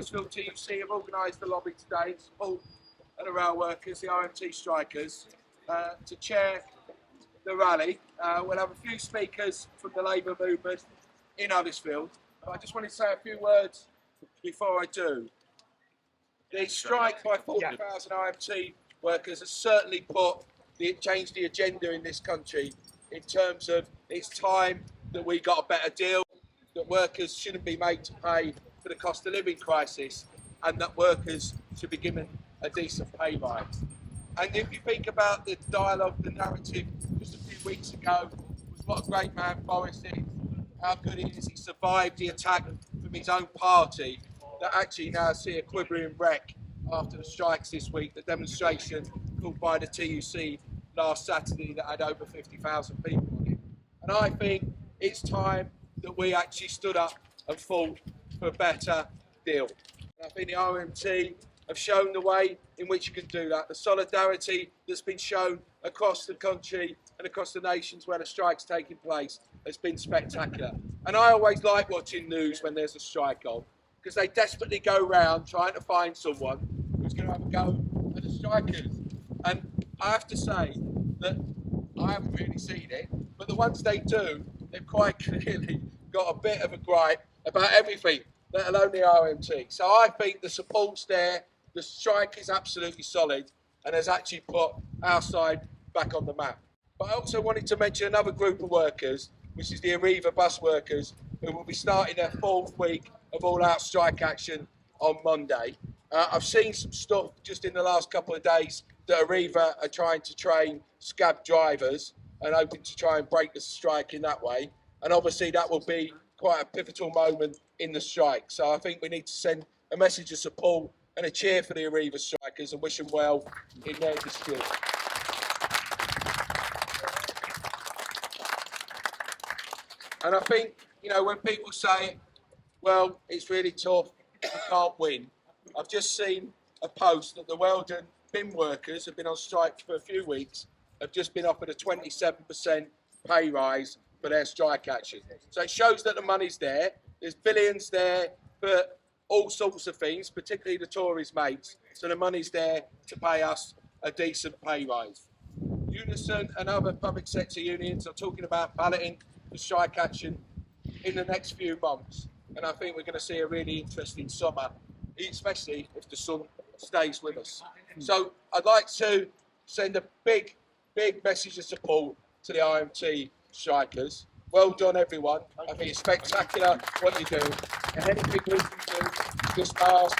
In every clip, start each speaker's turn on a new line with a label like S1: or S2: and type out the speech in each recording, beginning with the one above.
S1: Huddersfield TUC have organised the lobby today in support of the rail workers, the RMT strikers, to chair the rally. We'll have a few speakers from the Labour movement in Huddersfield. I just wanted to say a few words before I do. The strike by 40,000 RMT workers has certainly changed the agenda in this country in terms of it's time that we got a better deal, that workers shouldn't be made to pay for the cost of living crisis, and that workers should be given a decent pay rise. And if you think about the dialogue, the narrative just a few weeks ago was what a great man Boris is, how good he is, he survived the attack from his own party, that actually now see a quivering wreck after the strikes this week, the demonstration called by the TUC last Saturday that had over 50,000 people on it. And I think it's time that we actually stood up and fought for a better deal. And I think the RMT have shown the way in which you can do that. The solidarity that's been shown across the country and across the nations where the strike's taking place has been spectacular. And I always like watching news when there's a strike on, because they desperately go around trying to find someone who's going to have a go at the strikers. And I have to say that I haven't really seen it, but the ones they do, they've quite clearly got a bit of a gripe about everything, let alone the RMT. So I think the support's there, the strike is absolutely solid, and has actually put our side back on the map. But I also wanted to mention another group of workers, which is the Arriva bus workers, who will be starting their 4th week of all-out strike action on Monday. I've seen some stuff just in the last couple of days that Arriva are trying to train scab drivers and hoping to try and break the strike in that way. And obviously that will be quite a pivotal moment in the strike. So I think we need to send a message of support and a cheer for the Arriva strikers and wish them well in their dispute. And I think, you know, when people say, well, it's really tough, we can't win. I've just seen a post that the Weldon bin workers have been on strike for a few weeks, have just been offered a 27% pay rise for their strike action. So it shows that the money's there. There's billions there for all sorts of things, particularly the Tories' mates. So the money's there to pay us a decent pay rise. Unison and other public sector unions are talking about balloting the strike action in the next few months. And I think we're going to see a really interesting summer, especially if the sun stays with us. So I'd like to send a big message of support to the RMT strikers. Well done, everyone. I think it's spectacular what you do. And anything we can do, just ask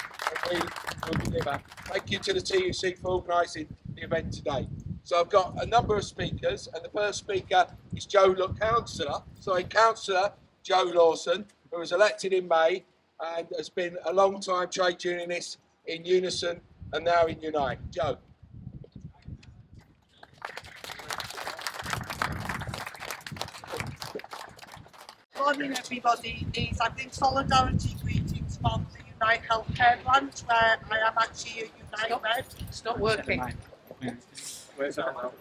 S1: and we will deliver. Thank you to the TUC for organising the event today. So I've got a number of speakers, and the first speaker is Councillor Joe Lawson, who was elected in May and has been a long-time trade unionist in Unison and now in Unite. Joe.
S2: Morning everybody, is I think solidarity greetings from the Unite Healthcare branch, where I am actually a Unite rep.
S3: It's not working.
S1: Where's that now?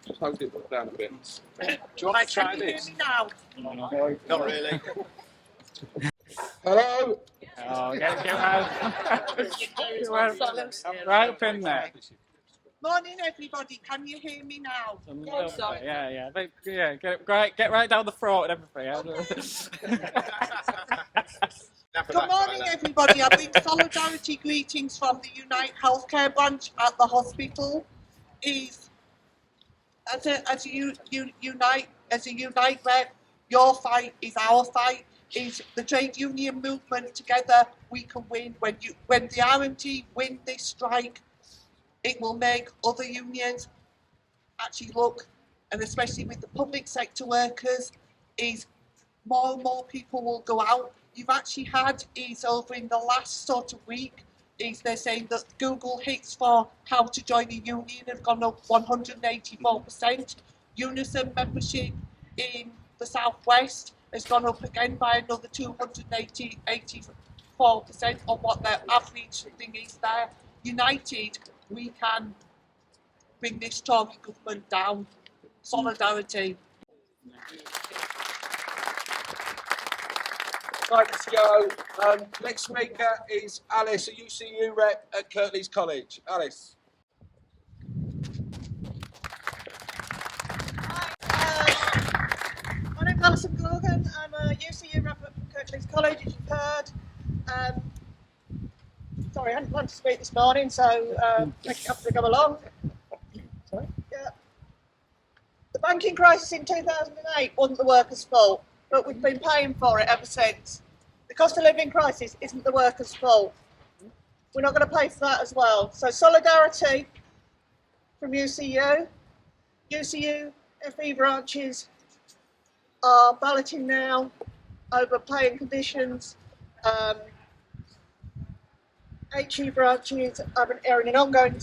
S1: Just hold it down a bit. Do you want to try this?
S2: Can you hear me now?
S1: Not really. Hello?
S4: Oh, get right up in there.
S2: Morning everybody, can you hear me now?
S4: Yeah. Get right down the throat and everything.
S2: Good morning everybody, I bring solidarity greetings from the Unite Healthcare branch at the hospital. Is as a Unite rep, your fight is our fight. Is the trade union movement together we can win. When the RMT win this strike, it will make other unions actually look, and especially with the public sector workers, is more and more people will go out. You've actually had is over in the last sort of week, is they're saying that Google hits for how to join a union have gone up 184%. Unison membership in the southwest has gone up again by another 284% on what their average thing is there. United, we can bring this Tory government down. Solidarity.
S1: Thanks, Joe. Next speaker is Alice, a UCU rep at Kirklees College. Alice.
S3: My name's Alison Gorgon. I'm a UCU rep at Kirklees College, as you've heard. Sorry, I hadn't planned to speak this morning, so make it up as I go along. Sorry. Yeah. The banking crisis in 2008 wasn't the workers' fault, but we've been paying for it ever since. The cost of living crisis isn't the workers' fault. We're not going to pay for that as well. So solidarity from UCU. UCU FE branches are balloting now over pay and conditions. HE branches are in an ongoing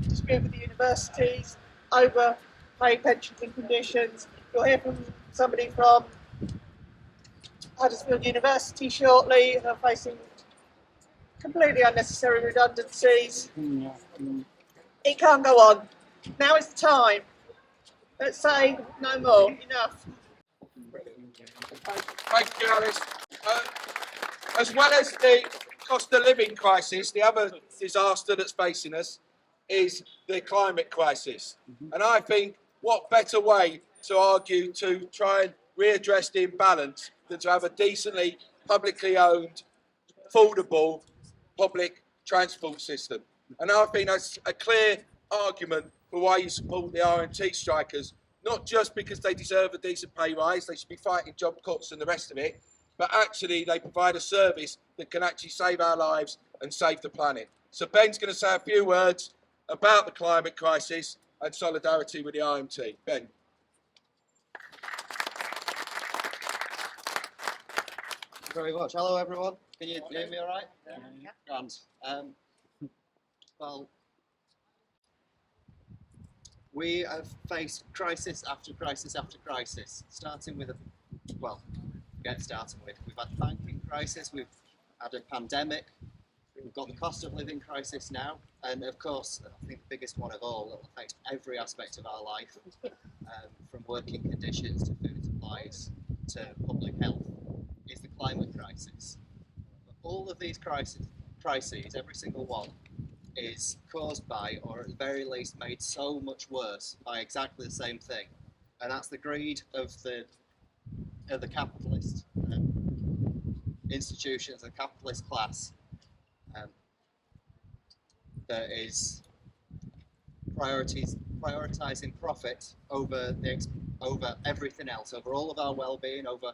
S3: dispute with the universities over pay, pensions and conditions. You'll hear from somebody from Huddersfield University shortly who are facing completely unnecessary redundancies. It can't go on. Now is the time. Let's say no more. Enough.
S1: Thank you, Alice. As well as the cost of living crisis, the other disaster that's facing us is the climate crisis. And I think what better way to argue to try and readdress the imbalance than to have a decently publicly owned, affordable public transport system. And I think that's a clear argument for why you support the RMT strikers, not just because they deserve a decent pay rise, they should be fighting job cuts and the rest of it, but actually they provide a service that can actually save our lives and save the planet. So Ben's going to say a few words about the climate crisis and solidarity with the RMT. Ben.
S5: Thank you very much. Hello everyone. Can you hear me all right? Yeah. Grand. Well, we have faced crisis after crisis after crisis, starting with we've had the banking crisis, we've had a pandemic, we've got the cost of living crisis now, and of course, I think the biggest one of all that affects every aspect of our life, from working conditions to food supplies to public health, is the climate crisis. But all of these crises, every single one, is caused by, or at the very least made so much worse by exactly the same thing, and that's the greed of the capitalist institutions, the capitalist class that is prioritizing profit over everything else, over all of our well-being, over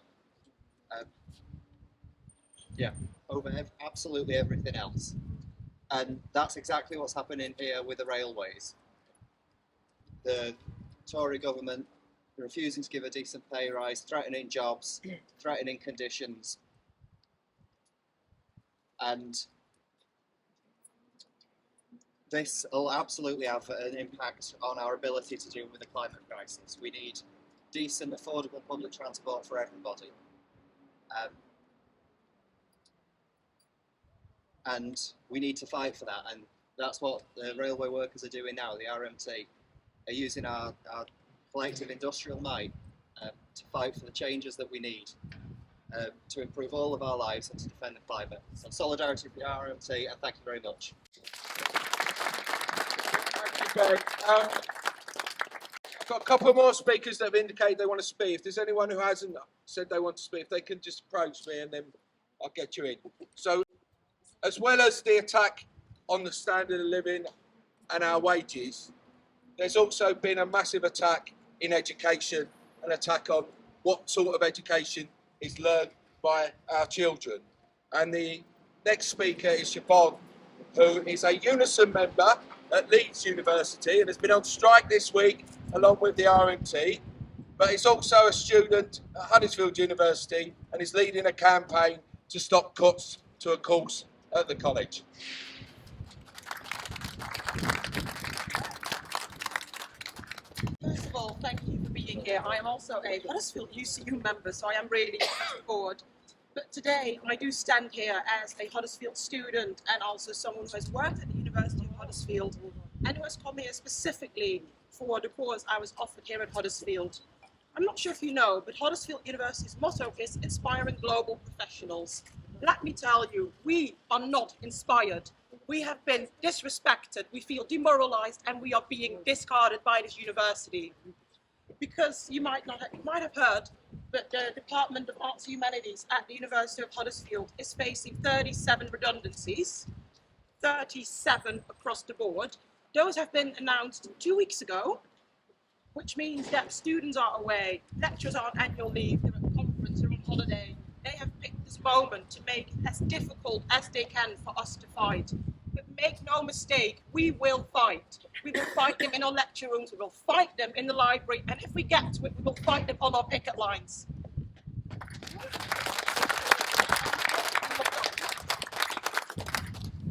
S5: absolutely everything else. And that's exactly what's happening here with the railways. The Tory government refusing to give a decent pay rise, threatening jobs, threatening conditions, and this will absolutely have an impact on our ability to deal with the climate crisis. We need decent, affordable public transport for everybody. And we need to fight for that, and that's what the railway workers are doing now. The RMT are using our collective industrial might to fight for the changes that we need to improve all of our lives and to defend the climate. So solidarity for the RMT, and thank you very much.
S1: Thank you, Ben. I've got a couple more speakers that have indicated they want to speak. If there's anyone who hasn't said they want to speak, if they can just approach me and then I'll get you in. So, as well as the attack on the standard of living and our wages, there's also been a massive attack in education, an attack on what sort of education is learned by our children. And the next speaker is Siobhan, who is a Unison member at Leeds University and has been on strike this week along with the RMT, but is also a student at Huddersfield University and is leading a campaign to stop cuts to a course at the college.
S6: First of all, thank you for being here. I am also a Huddersfield UCU member, so I am really looking forward. But today, I do stand here as a Huddersfield student and also someone who has worked at the University of Huddersfield and who has come here specifically for the course I was offered here at Huddersfield. I'm not sure if you know, but Huddersfield University's motto is inspiring global professionals. Let me tell you, we are not inspired. We have been disrespected, we feel demoralized, and we are being discarded by this university. Because you might have heard that the Department of Arts and Humanities at the University of Huddersfield is facing 37 redundancies, 37 across the board. Those have been announced 2 weeks ago, which means that students are away, lecturers are on annual leave, they're at conference, they're on holiday. They have picked this moment to make it as difficult as they can for us to fight. But make no mistake, we will fight. We will fight them in our lecture rooms, we will fight them in the library, and if we get to it, we will fight them on our picket lines.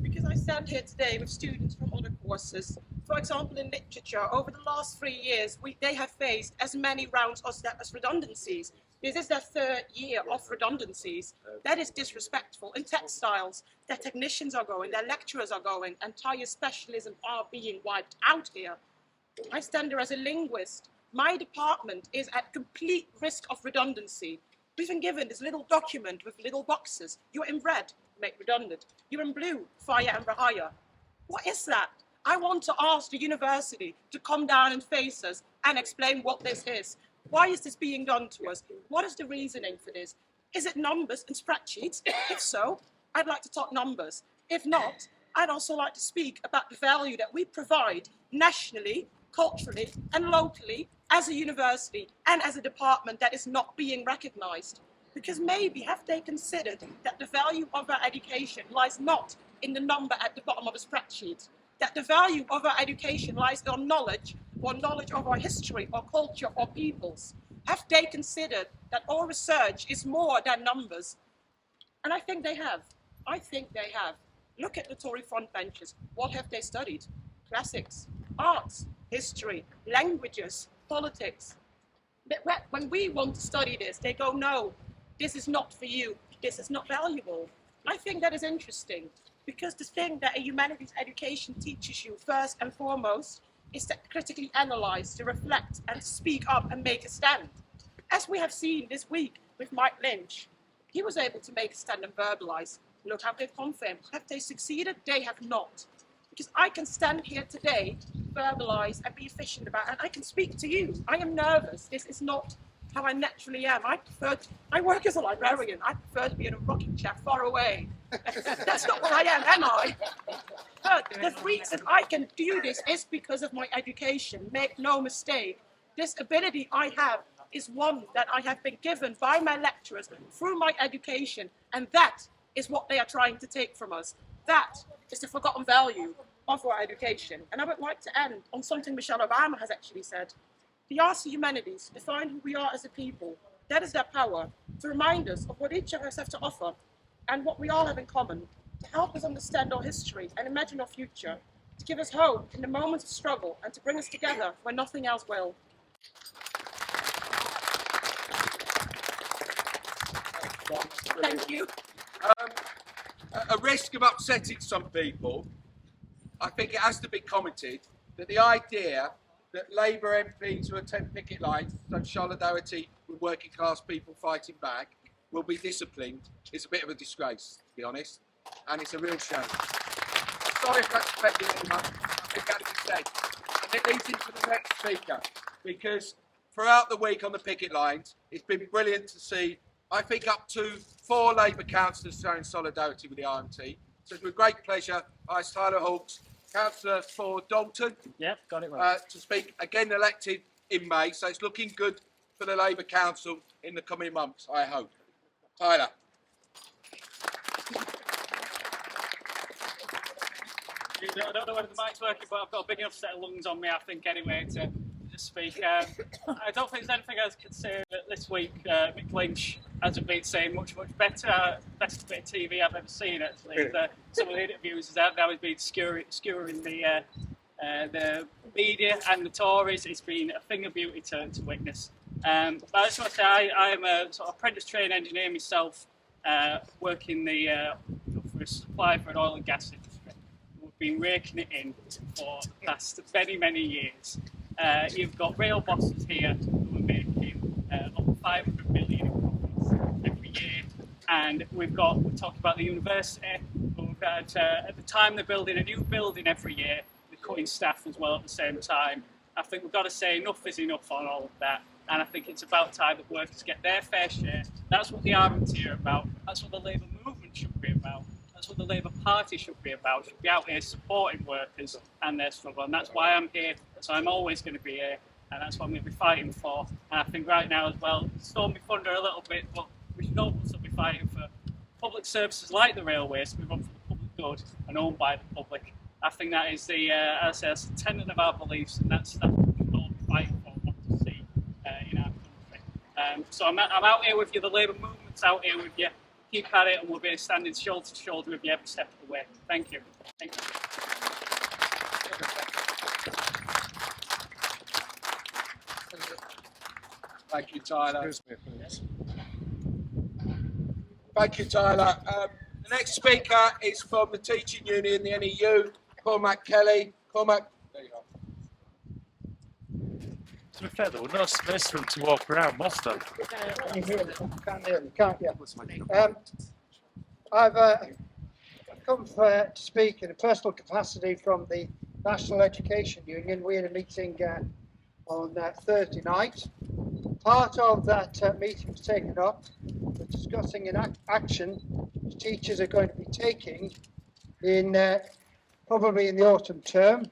S6: Because I stand here today with students from other courses. For example, in literature, over the last 3 years, they have faced as many rounds as redundancies. This is their 3rd year of redundancies. That is disrespectful. In textiles, their technicians are going, their lecturers are going, entire specialisms are being wiped out here. I stand there as a linguist. My department is at complete risk of redundancy. We've been given this little document with little boxes. You're in red, make redundant. You're in blue, fire and rehire. What is that? I want to ask the university to come down and face us and explain what this is. Why is this being done to us? What is the reasoning for this? Is it numbers and spreadsheets? If so, I'd like to talk numbers. If not, I'd also like to speak about the value that we provide nationally, culturally, and locally as a university and as a department that is not being recognised. Because maybe have they considered that the value of our education lies not in the number at the bottom of a spreadsheet, that the value of our education lies in knowledge, or knowledge of our history, or culture, or peoples? Have they considered that our research is more than numbers? And I think they have. I think they have. Look at the Tory frontbenchers. What have they studied? Classics, arts, history, languages, politics. But when we want to study this, they go, no, this is not for you. This is not valuable. I think that is interesting. Because the thing that a humanities education teaches you first and foremost is to critically analyse, to reflect and to speak up and make a stand. As we have seen this week with Mike Lynch, he was able to make a stand and verbalise. Look how they've come for him. Have they succeeded? They have not. Because I can stand here today, verbalise and be efficient about it, and I can speak to you. I am nervous. This is not how I naturally am. I work as a librarian. I prefer to be in a rocking chair far away. That's not what I am I? But the reason I can do this is because of my education. Make no mistake. This ability I have is one that I have been given by my lecturers through my education, and that is what they are trying to take from us. That is the forgotten value of our education. And I would like to end on something Michelle Obama has actually said. The arts and humanities define who we are as a people. That is their power, to remind us of what each of us have to offer and what we all have in common, to help us understand our history and imagine our future, to give us hope in the moments of struggle and to bring us together when nothing else will. Thank you.
S1: A risk of upsetting some people, I think it has to be commented that the idea that Labour MPs who attend picket lines, so solidarity with working class people fighting back, will be disciplined is a bit of a disgrace, to be honest, and it's a real shame. Sorry if that's affected anyone, I think that is said. And it leads into the next speaker, because throughout the week on the picket lines, it's been brilliant to see, I think, up to 4 Labour councillors showing solidarity with the RMT. So it's with great pleasure, I ask Tyler Hawkes, councillor for Dalton,
S4: Yep, got it right.
S1: to speak, again elected in May, so it's looking good for the Labour Council in the coming months, I hope. Tyler.
S4: I don't know whether the mic's working, but I've got a big enough set of lungs on me, I think, anyway, to just speak. I don't think there's anything else I can say that this week Mick Lynch hasn't been saying much better. Best bit of TV I've ever seen, actually. Some of the interviews he's had now, he's been skewering the media and the Tories. It's been a thing of beauty to witness. But I just want to say I am a sort of apprentice trained engineer myself, working for a supply for an oil and gas industry. We've been raking it in for the past many years. You've got real bosses here who are making over 500 million in profits every year. And we're talking about the university. We've got, at the time they're building a new building every year, they're cutting staff as well at the same time. I think we've got to say enough is enough on all of that. And I think it's about time that workers get their fair share. That's what the RMT are about. That's what the Labour movement should be about. That's what the Labour Party should be about. Should be out here supporting workers and their struggle. And that's why I'm here. That's why I'm always going to be here. And that's what I'm going to be fighting for. And I think right now as well, stole me thunder a little bit, but we should also be fighting for public services like the railways to be run for the public good and owned by the public. I think that is the, as I say, that's the tenet of our beliefs, and that's what we should all be fighting for and want to see in our country. So I'm out here with you. The Labour movement's out here with you. Keep at it, and we'll be standing shoulder to shoulder with you every step of the way. Thank you. Thank you.
S1: Thank you, Tyler. Thank you, Tyler. The next speaker is from the teaching union, the NEU, Cormac Kelly. Cormac, there you are.
S7: To be fair, there was no space for him to walk around, was there?
S8: Can you hear me? Can't hear me, can't you? I've come to speak in a personal capacity from the National Education Union. We had a meeting on Thursday night. Part of that meeting was taken up for discussing an action which teachers are going to be taking in probably in the autumn term.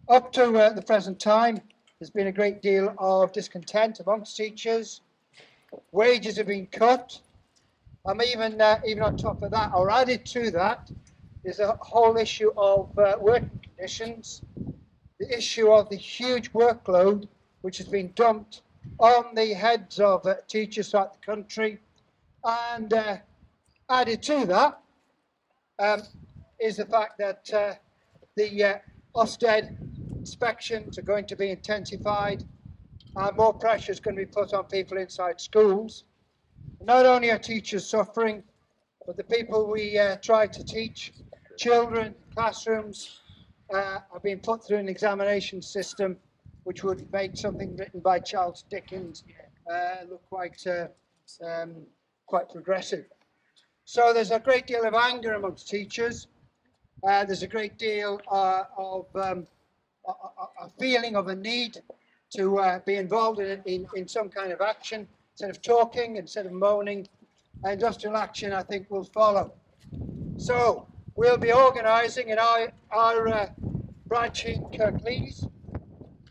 S8: Up to the present time, there's been a great deal of discontent amongst teachers. Wages have been cut. Even on top of that, or added to that, is a whole issue of working conditions, the issue of the huge workload which has been dumped on the heads of teachers throughout the country. And added to that is the fact that the Ofsted inspections are going to be intensified, and more pressure is going to be put on people inside schools. Not only are teachers suffering, but the people we try to teach, children, classrooms, are being put through an examination system which would make something written by Charles Dickens look quite progressive. So there's a great deal of anger amongst teachers. There's a great deal of a feeling of a need to be involved in some kind of action. Instead of talking, instead of moaning, industrial action, I think, will follow. So we'll be organising in our branch in Kirklees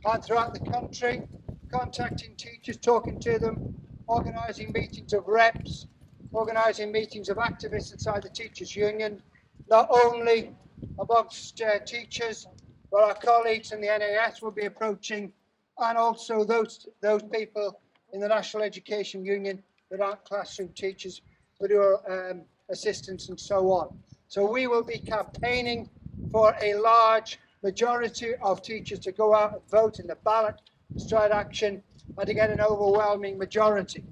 S8: and throughout the country, contacting teachers, talking to them, organising meetings of reps, organising meetings of activists inside the teachers' union, not only amongst teachers, but our colleagues in the NAS will be approaching, and also those people in the National Education Union that aren't classroom teachers, but who are assistants and so on. So we will be campaigning for a large majority of teachers to go out and vote in the ballot, stride action, and to get an overwhelming majority.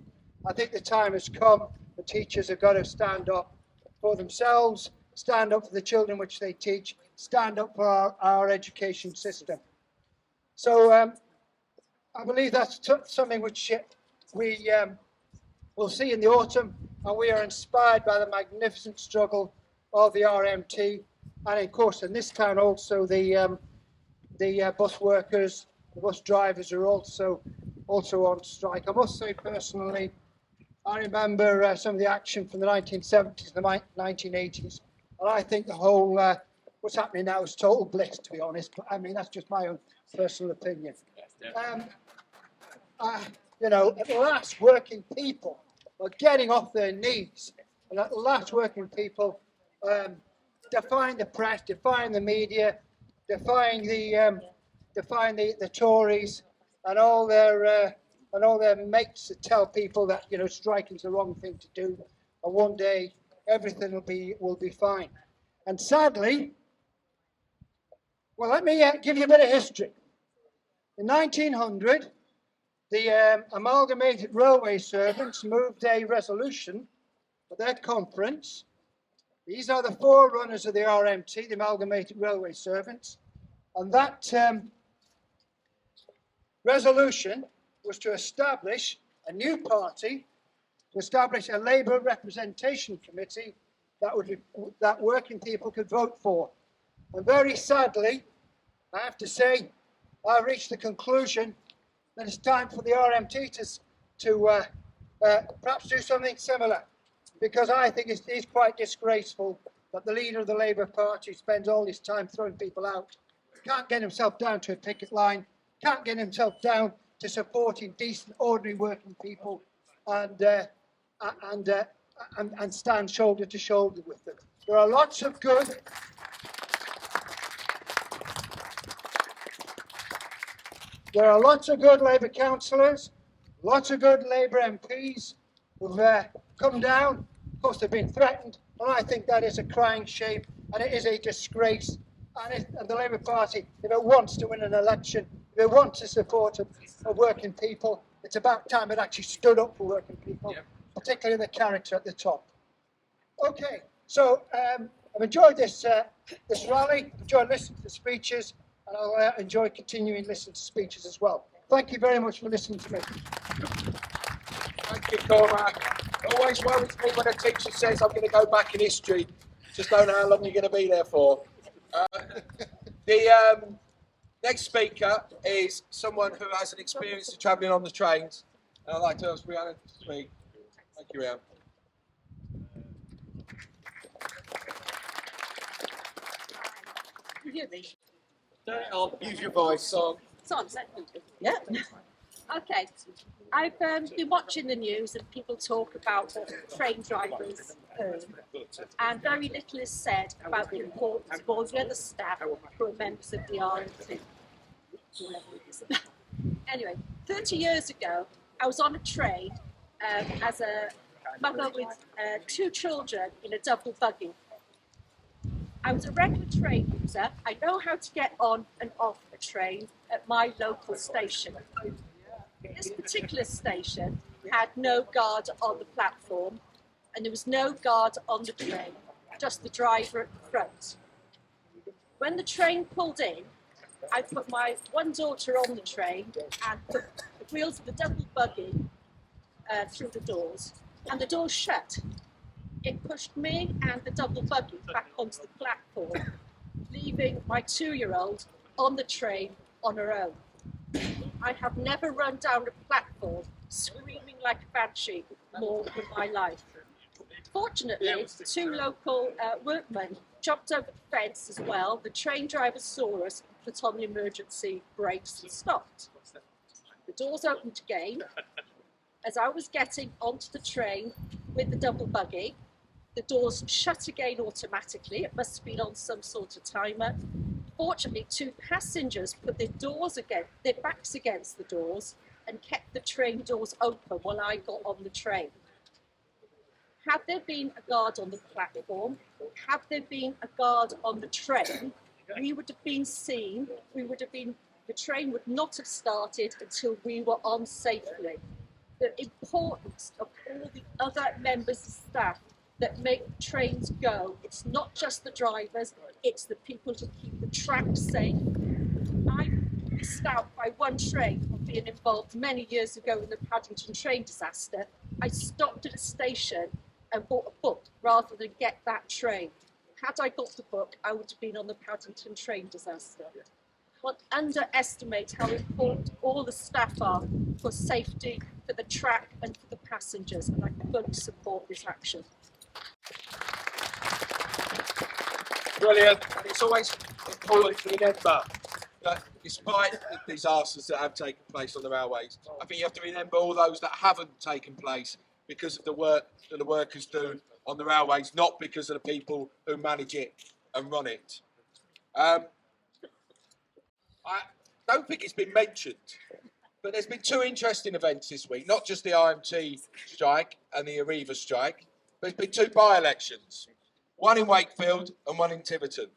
S8: I think the time has come. The teachers have got to stand up for themselves, stand up for the children which they teach, stand up for our education system. So I believe that's something which we will see in the autumn, and we are inspired by the magnificent struggle of the RMT, and of course in this town also the bus workers, the bus drivers are also on strike. I must say personally, I remember some of the action from the 1970s and the 1980s, and I think the whole what's happening now is total bliss, to be honest. But I mean, that's just my own personal opinion. You know, at last, working people are getting off their knees, and at last, working people defying the press, defying the media, defying the Tories and all their mates that tell people that, you know, striking is the wrong thing to do, and one day everything will be fine. And sadly, well, let me give you a bit of history. In 1900, the Amalgamated Railway Servants moved a resolution for their conference. These are the forerunners of the RMT, the Amalgamated Railway Servants, and that resolution was to establish a new party, to establish a Labour representation committee that working people could vote for. And very sadly, I have to say, I reached the conclusion that it's time for the RMT to perhaps do something similar, because I think it is quite disgraceful that the leader of the Labour Party spends all his time throwing people out, can't get himself down to a picket line, can't get himself down to supporting decent, ordinary working people, and stand shoulder to shoulder with them. There are lots of good. There are lots of good Labour councillors, lots of good Labour MPs who've come down. Of course, they've been threatened, and I think that is a crying shame, and it is a disgrace. And the Labour Party, if it wants to win an election, if it wants the support of working people, it's about time it actually stood up for working people, particularly the character at the top. Okay, so I've enjoyed this rally, enjoyed listening to the speeches, and I'll enjoy continuing listening to speeches as well. Thank you very much for listening to me.
S1: Thank you, Cormac. Always worries me when a teacher says I'm going to go back in history. Just don't know how long you're going to be there for. The next speaker is someone who has an experience of travelling on the trains. And I'd like to ask Rhiannon to speak. Thank you, Rhiannon.
S9: You hear me?
S1: I'll use your voice.
S9: It's on, yeah. Okay. I've been watching the news and people talk about what train drivers earn, and very little is said about the importance of all the other staff who are members of the RMT. Anyway, 30 years ago, I was on a train as a mother with 2 children in a double buggy. I was a regular train user. I know how to get on and off a train at my local station. This particular station had no guard on the platform, and there was no guard on the train, just the driver at the front. When the train pulled in, I put my one daughter on the train and put the wheels of the double buggy through the doors, and the doors shut. It pushed me and the double buggy back onto the platform, leaving my 2-year-old on the train on her own. I have never run down a platform screaming like a banshee more in my life. Fortunately, 2 local workmen jumped over the fence as well. The train driver saw us, put on the emergency brakes and stopped. The doors opened again. As I was getting onto the train with the double buggy, the doors shut again automatically. It must have been on some sort of timer. Fortunately, 2 passengers put their backs against the doors and kept the train doors open while I got on the train. Had there been a guard on the platform, had there been a guard on the train, we would have been seen, the train would not have started until we were on safely. The importance of all the other members of staff that make trains go. It's not just the drivers, it's the people who keep the track safe. I missed out by one train of being involved many years ago in the Paddington train disaster. I stopped at a station and bought a book rather than get that train. Had I got the book, I would have been on the Paddington train disaster. One underestimates how important all the staff are for safety, for the track and for the passengers, and I fully support this action.
S1: Brilliant. And it's always important to remember that despite the disasters that have taken place on the railways, I think you have to remember all those that haven't taken place because of the work that the workers do on the railways, not because of the people who manage it and run it. I don't think it's been mentioned, but there's been 2 interesting events this week, not just the RMT strike and the Arriva strike, but there's been 2 by-elections, one in Wakefield and one in Tiverton.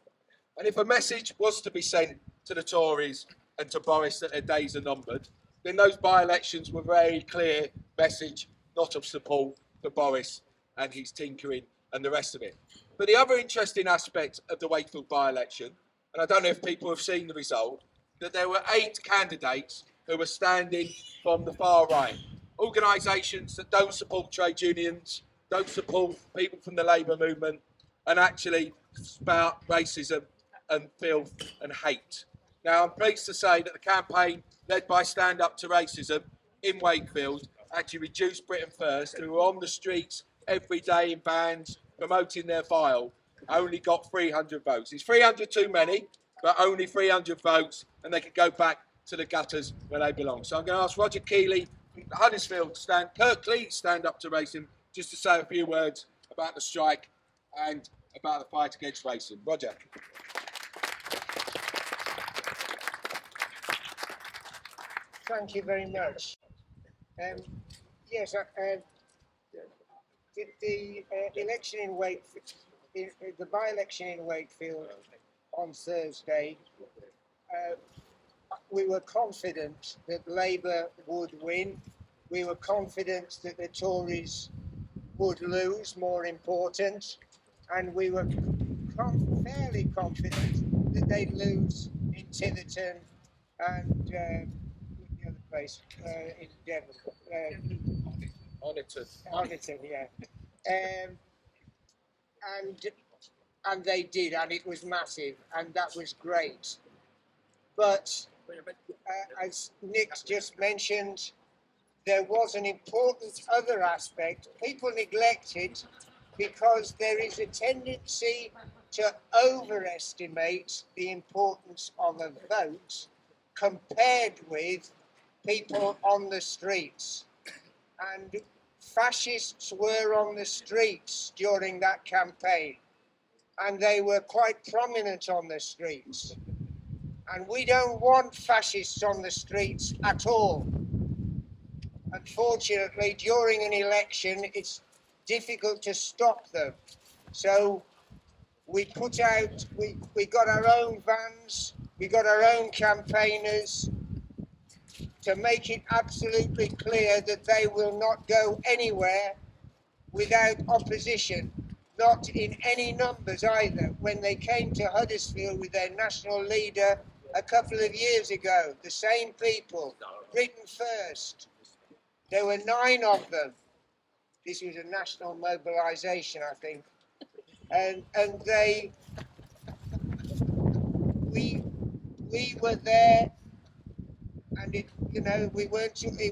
S1: And if a message was to be sent to the Tories and to Boris that their days are numbered, then those by-elections were a very clear message not of support for Boris and his tinkering and the rest of it. But the other interesting aspect of the Wakefield by-election, and I don't know if people have seen the result, that there were 8 candidates who are standing from the far right. Organisations that don't support trade unions, don't support people from the labour movement, and actually spout racism and filth and hate. Now, I'm pleased to say that the campaign led by Stand Up to Racism in Wakefield actually reduced Britain First, who were on the streets every day in vans promoting their file, only got 300 votes. It's 300 too many, but only 300 votes, and they could go back to the gutters where they belong. So I'm going to ask Roger Keeley from Huddersfield to stand, Kirkley, Stand Up to Racism, just to say a few words about the strike and about the fight against racism. Roger.
S10: Thank you very much. Yes, the election in Wakefield, the by-election in Wakefield on Thursday, we were confident that Labour would win. We were confident that the Tories would lose, more important, and we were fairly confident that they'd lose in Tiverton and the other place in Devon. Honiton, yeah. And they did, and it was massive, and that was great. But as Nick's just mentioned, there was an important other aspect. People neglect it because there is a tendency to overestimate the importance of a vote compared with people on the streets. And fascists were on the streets during that campaign, and they were quite prominent on the streets. And we don't want fascists on the streets at all. Unfortunately, during an election, it's difficult to stop them. So we put out, we got our own vans, we got our own campaigners to make it absolutely clear that they will not go anywhere without opposition, not in any numbers either. When they came to Huddersfield with their national leader a couple of years ago, the same people, Britain First, there were 9 of them. This was a national mobilisation, I think. And we were there, and it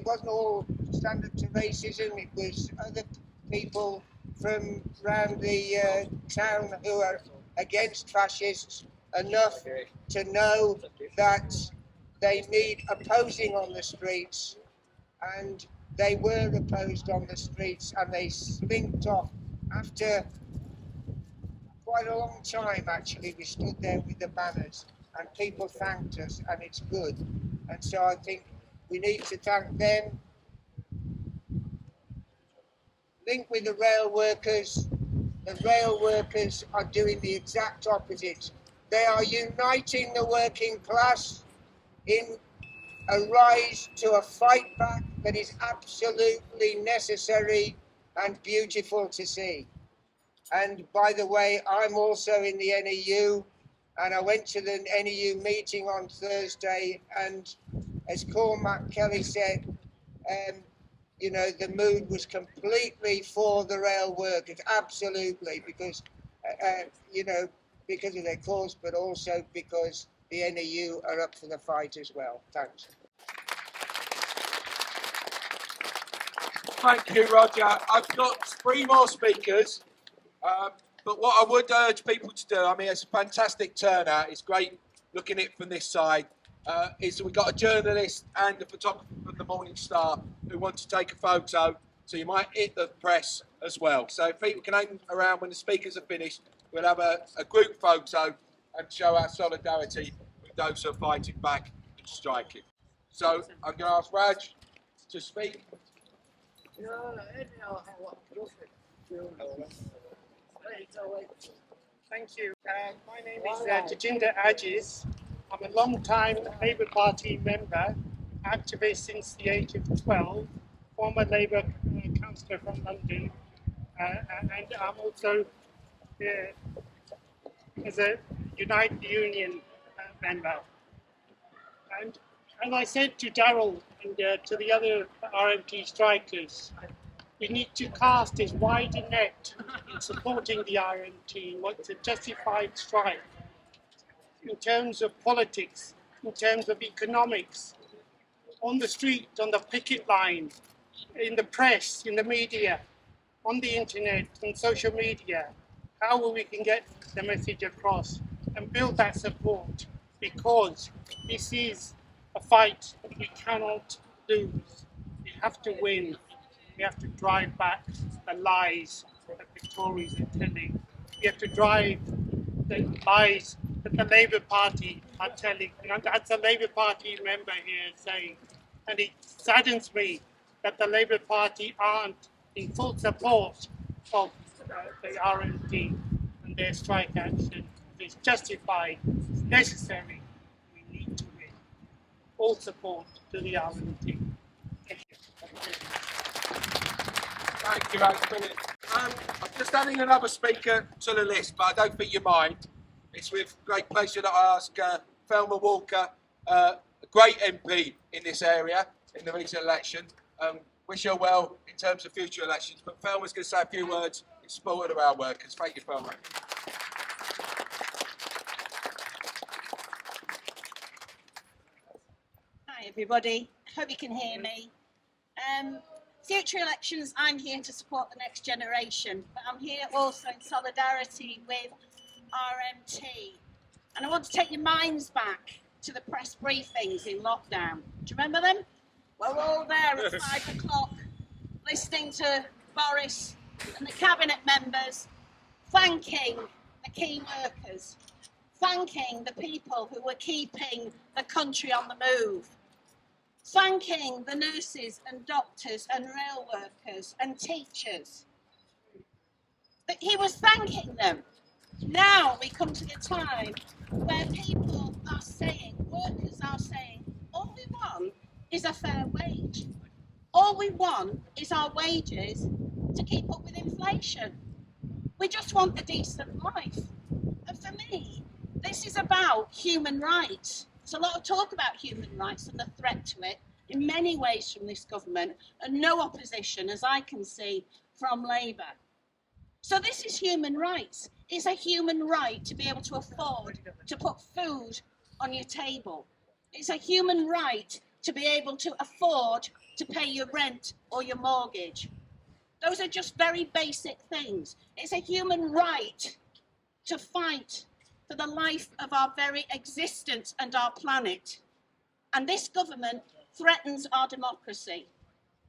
S10: wasn't all Stand Up to Racism, it was other people from around the town who are against fascists enough to know that they need opposing on the streets, and they were opposed on the streets, and they slinked off after quite a long time. Actually, we stood there with the banners and people thanked us, and it's good. And so I think we need to thank them. Link with the rail workers. The rail workers are doing the exact opposite. They are uniting the working class in a rise to a fight back that is absolutely necessary and beautiful to see. And by the way, I'm also in the NEU, and I went to the NEU meeting on Thursday, and as Cormac Kelly said, the mood was completely for the rail workers, absolutely, because, because of their cause, but also because the NEU are up for the fight as well. Thanks.
S1: Thank you, Roger. I've got 3 more speakers, but what I would urge people to do, I mean, it's a fantastic turnout. It's great looking at it from this side. Is we've got a journalist and a photographer from the Morning Star who want to take a photo, so you might hit the press as well. So if people can hang around when the speakers are finished, we'll have a group photo and show our solidarity with those who are fighting back and striking. So I'm going to ask Raj to speak.
S11: Thank you. My name is Tajinder Ajiz. I'm a long-time Labour Party member, activist since the age of 12, former Labour councillor from London, and I'm also as a Unite the Union member. And And I said to Daryl and to the other RMT strikers, we need to cast this wider net in supporting the RMT, what's a justified strike in terms of politics, in terms of economics, on the street, on the picket line, in the press, in the media, on the internet, on social media, how we can get the message across and build that support, because this is a fight we cannot lose. We have to win. We have to drive back the lies that the Tories are telling. We have to drive the lies that the Labour Party are telling. And that's a Labour Party member here saying, and it saddens me that the Labour Party aren't in full support of the RMT and their strike action. It's justified, it's necessary, we need to win. All support to the RMT. Thank you.
S1: Thank you, that's brilliant. I'm just adding another speaker to the list, but I don't think you mind. It's with great pleasure that I ask Thelma Walker, a great MP in this area in the recent election. Wish her well in terms of future elections, but Thelma's going to say a few words in support of our workers. Thank you, Thelma.
S9: Hi everybody, hope you can hear me. Future elections, I'm here to support the next generation, but I'm here also in solidarity with RMT. And I want to take your minds back to the press briefings in lockdown. Do you remember them? We're all there at 5 o'clock, listening to Boris and the cabinet members, thanking the key workers, thanking the people who were keeping the country on the move, thanking the nurses and doctors and rail workers and teachers. But he was thanking them. Now we come to the time where people are saying, workers are saying, all we want is a fair wage. All we want is our wages to keep up with inflation. We just want a decent life. And for me, this is about human rights. There's a lot of talk about human rights and the threat to it in many ways from this government, and no opposition, as I can see, from Labour. So this is human rights. It's a human right to be able to afford to put food on your table. It's a human right to be able to afford to pay your rent or your mortgage. Those are just very basic things. It's a human right to fight for the life of our very existence and our planet. And this government threatens our democracy.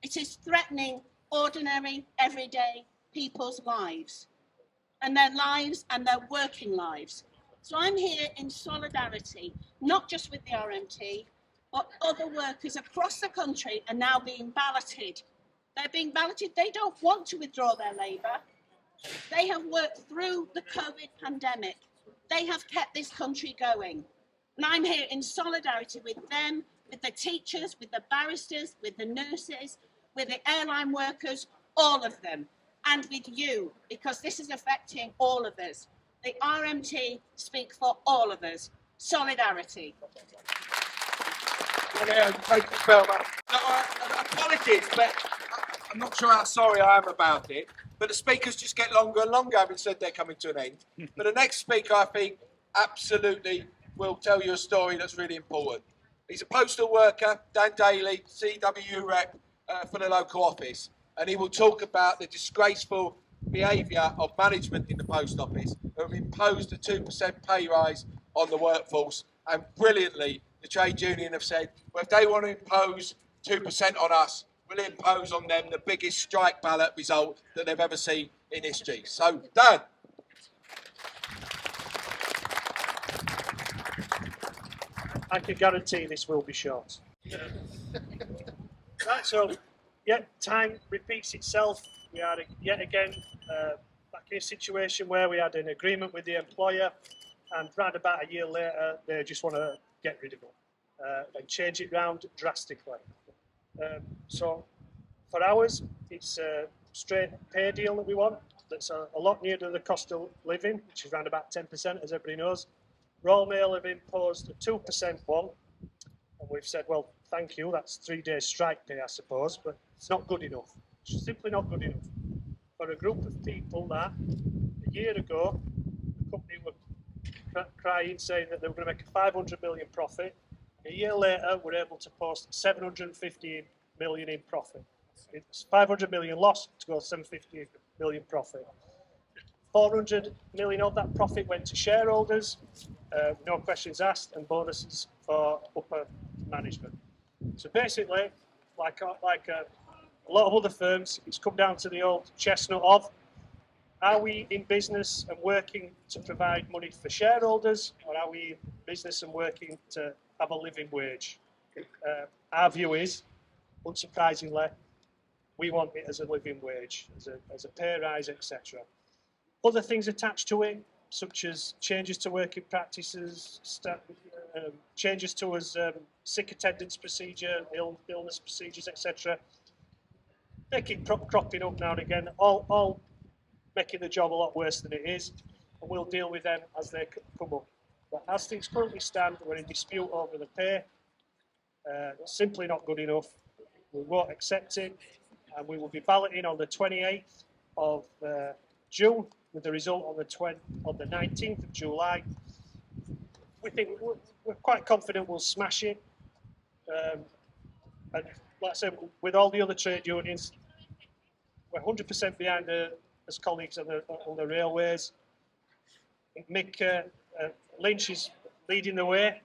S9: It is threatening ordinary, everyday people's lives and their working lives. So I'm here in solidarity, not just with the RMT, but other workers across the country are now being balloted. They're being balloted. They don't want to withdraw their labour. They have worked through the COVID pandemic. They have kept this country going. And I'm here in solidarity with them, with the teachers, with the barristers, with the nurses, with the airline workers, all of them, and with you, because this is affecting all of us. The RMT speak for all of us. Solidarity.
S1: Thank you, Thelma. Apologies, but I'm not sure how sorry I am about it, but the speakers just get longer and longer, having said they're coming to an end. But the next speaker, I think, absolutely will tell you a story that's really important. He's a postal worker, Dan Daly, CW rep for the local office, and he will talk about the disgraceful behaviour of management in the post office who have imposed a 2% pay rise on the workforce, and brilliantly the trade union have said, well, if they want to impose 2% on us, we'll impose on them the biggest strike ballot result that they've ever seen in history. So, Dan.
S11: I can guarantee this will be short. Right, so yet time repeats itself. We are yet again back in a situation where we had an agreement with the employer, and round about a year later, they just want to get rid of it and change it round drastically. So for ours, it's a straight pay deal that we want. That's a lot nearer to the cost of living, which is around about 10%, as everybody knows. Royal Mail have imposed a 2% one, and we've said, well, thank you, that's 3 days strike pay, I suppose, but it's not good enough. It's simply not good enough. For a group of people that a year ago, the company were crying, saying that they were going to make a 500 million profit. A year later, we're able to post 750 million in profit. It's 500 million loss to go 750 million profit. 400 million of that profit went to shareholders, no questions asked, and bonuses for upper management. So basically, like a lot of other firms, it's come down to the old chestnut of, are we in business and working to provide money for shareholders, or are we in business and working to have a living wage? Our view is, unsurprisingly, we want it as a living wage, as a pay rise, etc. Other things attached to it, such as changes to working practices, changes to us sick attendance procedure, illness procedures, etc. They keep cropping up now and again, all making the job a lot worse than it is, and we'll deal with them as they come up. But as things currently stand, we're in dispute over the pay. It's simply not good enough. We won't accept it, and we will be balloting on the 28th of June, with the result on the 19th of July. We think we're quite confident we'll smash it. And like I said, with all the other trade unions, we're 100% behind as colleagues on the railways. Mick Lynch is leading the way.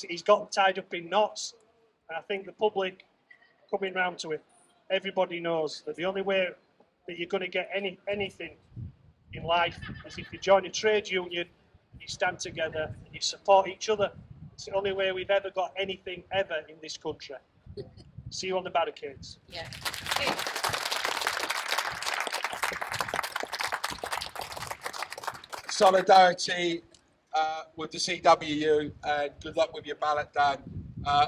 S11: He's got them tied up in knots. And I think the public coming round to it, everybody knows that the only way that you're going to get anything in life is if you join a trade union, you stand together, and you support each other. It's the only way we've ever got anything ever in this country. See you on the barricades.
S6: Yeah.
S1: Solidarity with the CWU, and good luck with your ballot, Dan.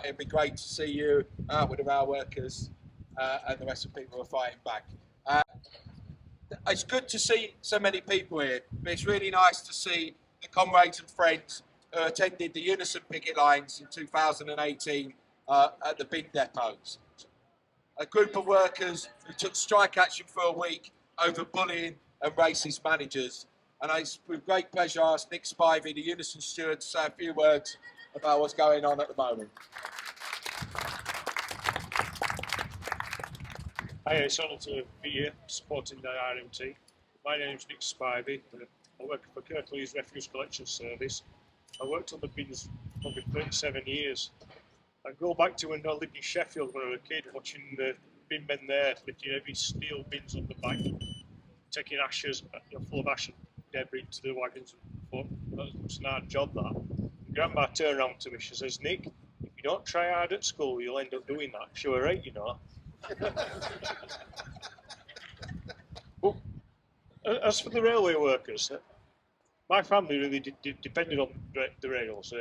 S1: It'd be great to see you out with the rail workers and the rest of the people who are fighting back. It's good to see so many people here. It's really nice to see the comrades and friends who attended the Unison picket lines in 2018 at the bin depots. A group of workers who took strike action for a week over bullying and racist managers. And it's with great pleasure I asked Nick Spivey, the Unison steward, to say a few words about what's going on at the moment.
S12: Hi, it's an honour to be here supporting the RMT. My name's Nick Spivey. I work for Kirklees Refuse Collection Service. I worked on the bins for probably 37 years. I go back to when I lived in Sheffield when I was a kid, watching the bin men there lifting heavy steel bins on the back, taking ashes, full of ash and debris to the wagons. But that's an hard job, that. Grandma turned around to me, she says, Nick, if you don't try hard at school, you'll end up doing that. She was right, you know. But as for the railway workers, my family really depended on the rails,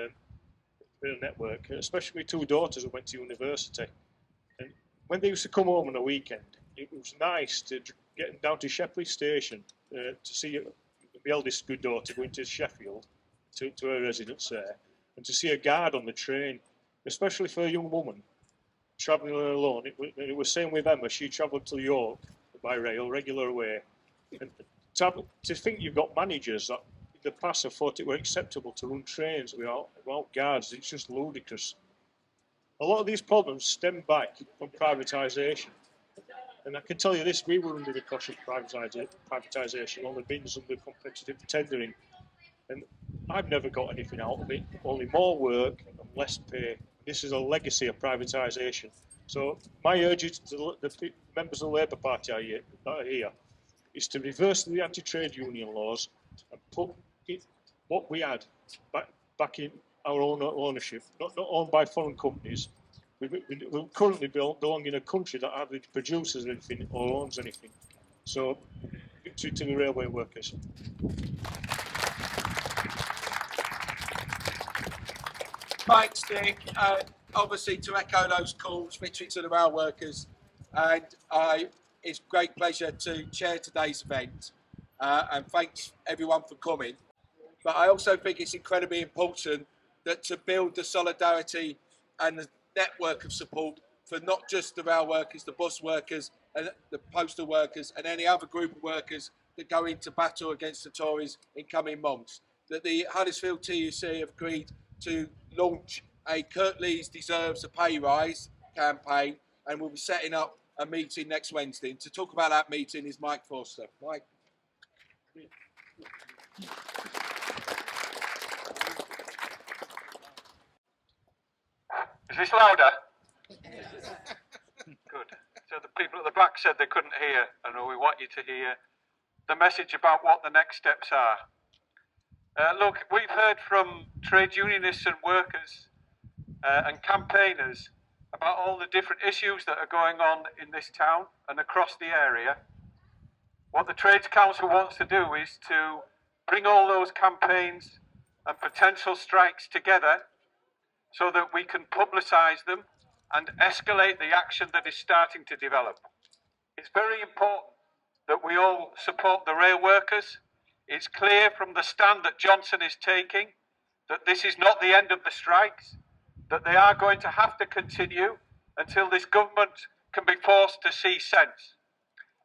S12: rail network, especially with two daughters who went to university. And when they used to come home on a weekend, it was nice to get them down to Shepley Station to see the eldest good daughter going to Sheffield, to her residence there, and to see a guard on the train, especially for a young woman travelling alone. It was same with Emma. She travelled to York by rail, regular way. And to think you've got managers that in the past have thought it were acceptable to run trains without guards, it's just ludicrous. A lot of these problems stem back from privatisation. And I can tell you this, we were under the cost of privatisation on the bins and the competitive tendering. And I've never got anything out of it, only more work and less pay. This is a legacy of privatisation. So my urge to the members of the Labour Party that are here is to reverse the anti-trade union laws and put what we had back in our own ownership, not owned by foreign companies. We currently belong in a country that hardly produces anything or owns anything. So, to the railway workers.
S1: Thanks, Nick. Obviously, to echo those calls, victory to the rail workers. And it's a great pleasure to chair today's event. And thanks everyone for coming. But I also think it's incredibly important that to build the solidarity and network of support for not just the rail workers, the bus workers and the postal workers and any other group of workers that go into battle against the Tories in coming months. That the Huddersfield TUC have agreed to launch a Kurt Lees Deserves a Pay Rise campaign, and we'll be setting up a meeting next Wednesday. And to talk about that meeting is Mike Forster. Mike.
S13: Is this louder? Good. So the people at the back said they couldn't hear, and we want you to hear the message about what the next steps are. Look, we've heard from trade unionists and workers and campaigners about all the different issues that are going on in this town and across the area. What the Trades Council wants to do is to bring all those campaigns and potential strikes together so that we can publicise them and escalate the action that is starting to develop. It's very important that we all support the rail workers. It's clear from the stand that Johnson is taking that this is not the end of the strikes, that they are going to have to continue until this government can be forced to see sense.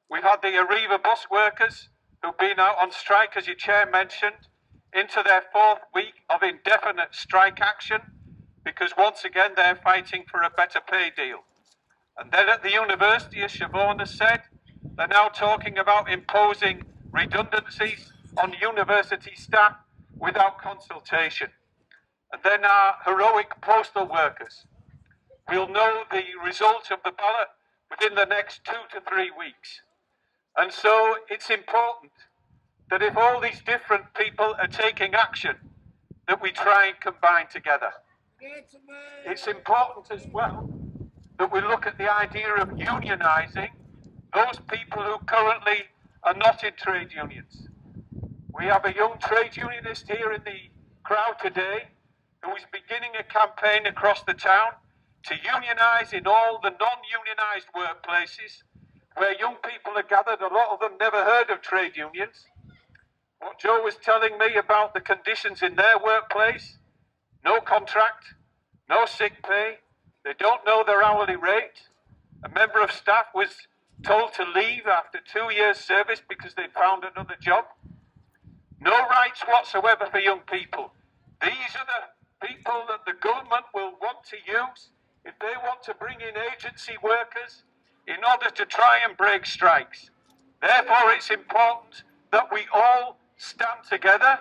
S13: We've had the Arriva bus workers who've been out on strike, as your chair mentioned, into their 4th week of indefinite strike action, because once again they're fighting for a better pay deal. And then at the university, as Siobhan has said, they're now talking about imposing redundancies on university staff without consultation. And then our heroic postal workers will know the result of the ballot within the next 2 to 3 weeks. And so it's important that if all these different people are taking action, that we try and combine together. It's important as well that we look at the idea of unionising those people who currently are not in trade unions. We have a young trade unionist here in the crowd today who is beginning a campaign across the town to unionise in all the non-unionised workplaces where young people are gathered. A lot of them never heard of trade unions. What Joe was telling me about the conditions in their workplace: no contract, no sick pay, they don't know their hourly rate. A member of staff was told to leave after 2 years' service because they'd found another job. No rights whatsoever for young people. These are the people that the government will want to use if they want to bring in agency workers in order to try and break strikes. Therefore, it's important that we all stand together,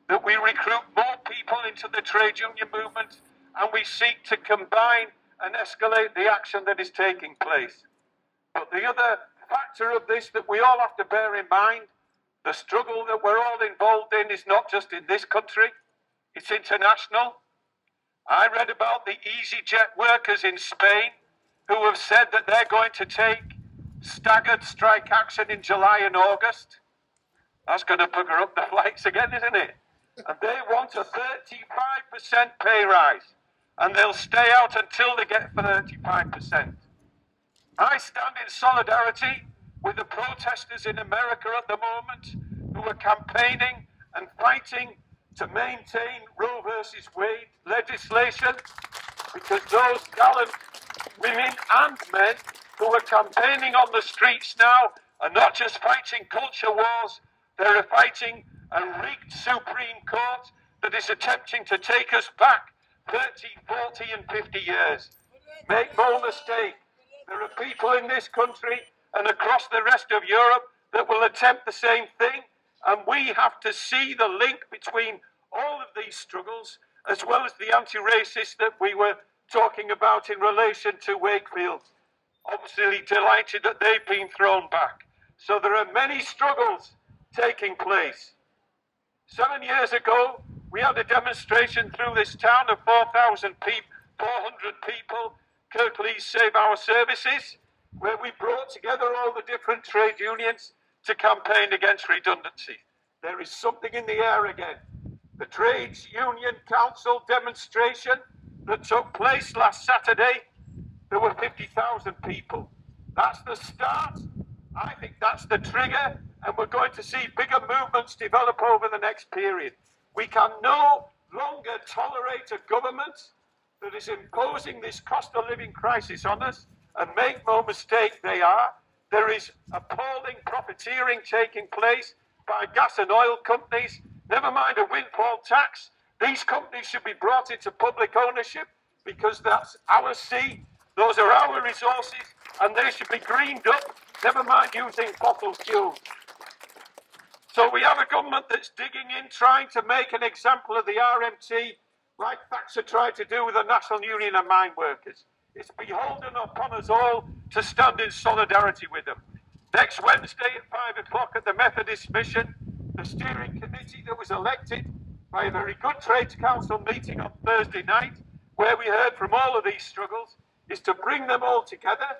S13: that we recruit more people into the trade union movement, and we seek to combine and escalate the action that is taking place. But the other factor of this that we all have to bear in mind, the struggle that we're all involved in is not just in this country, it's international. I read about the EasyJet workers in Spain who have said that they're going to take staggered strike action in July and August. That's going to bugger up the flights again, isn't it? And they want a 35% pay rise, and they'll stay out until they get 35%. I stand in solidarity with the protesters in America at the moment who are campaigning and fighting to maintain Roe versus Wade legislation, because those gallant women and men who are campaigning on the streets now are not just fighting culture wars, they're fighting a rigged Supreme Court that is attempting to take us back 30, 40 and 50 years. Make no mistake, there are people in this country and across the rest of Europe that will attempt the same thing, and we have to see the link between all of these struggles, as well as the anti-racist that we were talking about in relation to Wakefield. Obviously delighted that they've been thrown back. So there are many struggles taking place. 7 years ago, we had a demonstration through this town of 400 people, Kirklees Save Our Services, where we brought together all the different trade unions to campaign against redundancy. There is something in the air again. The Trades Union Council demonstration that took place last Saturday, there were 50,000 people. That's the start. I think that's the trigger, and we're going to see bigger movements develop over the next period. We can no longer tolerate a government that is imposing this cost of living crisis on us, and make no mistake, they are. There is appalling profiteering taking place by gas and oil companies, never mind a windfall tax. These companies should be brought into public ownership because that's our sea, those are our resources, and they should be greened up, never mind using fossil fuels. So we have a government that's digging in, trying to make an example of the RMT, like Thatcher tried to do with the National Union of Mine Workers. It's beholden upon us all to stand in solidarity with them. Next Wednesday at 5 o'clock at the Methodist Mission, the steering committee that was elected by a very good Trades Council meeting on Thursday night, where we heard from all of these struggles, is to bring them all together.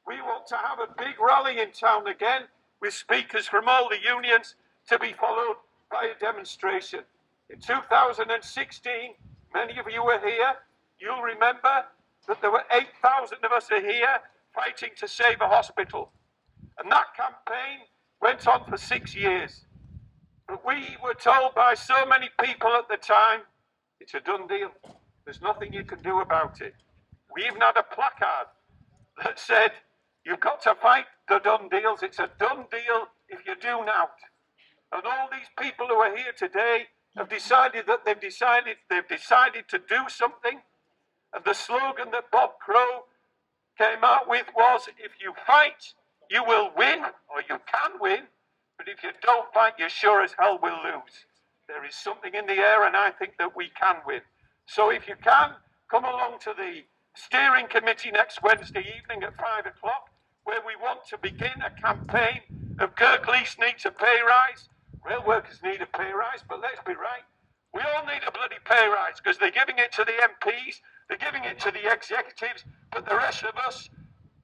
S13: We want to have a big rally in town again with speakers from all the unions, to be followed by a demonstration. In 2016, many of you were here. You'll remember that there were 8,000 of us are here fighting to save a hospital. And that campaign went on for 6 years. But we were told by so many people at the time, it's a done deal. There's nothing you can do about it. We even had a placard that said, you've got to fight the done deals. It's a done deal if you do now. And all these people who are here today have decided that they've decided to do something. And the slogan that Bob Crow came out with was, if you fight, you will win, or you can win. But if you don't fight, you sure as hell will lose. There is something in the air, and I think that we can win. So if you can, come along to the steering committee next Wednesday evening at 5 o'clock, where we want to begin a campaign of Kirklees needs a pay rise. Rail workers need a pay rise, but let's be right. We all need a bloody pay rise because they're giving it to the MPs, they're giving it to the executives, but the rest of us,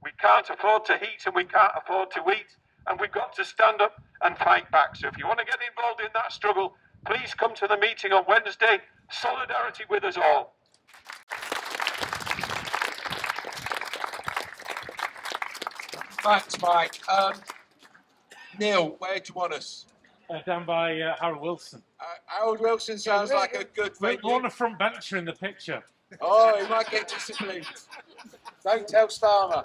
S13: we can't afford to heat and we can't afford to eat, and we've got to stand up and fight back. So if you want to get involved in that struggle, please come to the meeting on Wednesday. Solidarity with us all.
S1: Thanks, Mike. Neil, where do you want us?
S7: Down by Harold Wilson.
S1: Harold Wilson sounds like a good
S7: We
S1: venue.
S7: want a front bencher in the picture.
S1: Oh, he might get disciplined. Don't tell Starmer.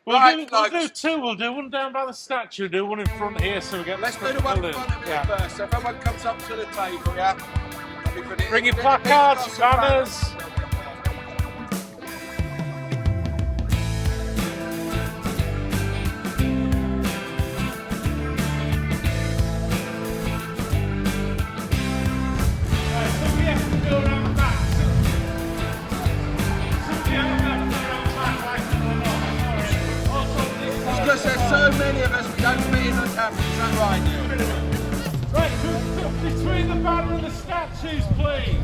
S7: We'll do two. We'll do one down by the statue, do one in front here, so we get.
S1: Let's do the one in front of it first. So if everyone comes up to the table, yeah.
S7: Bring your placards, banners.
S1: Because there's so many of us, we don't fit in the camp. Is that right, Neil?
S7: Right, between the banner and the statues, please.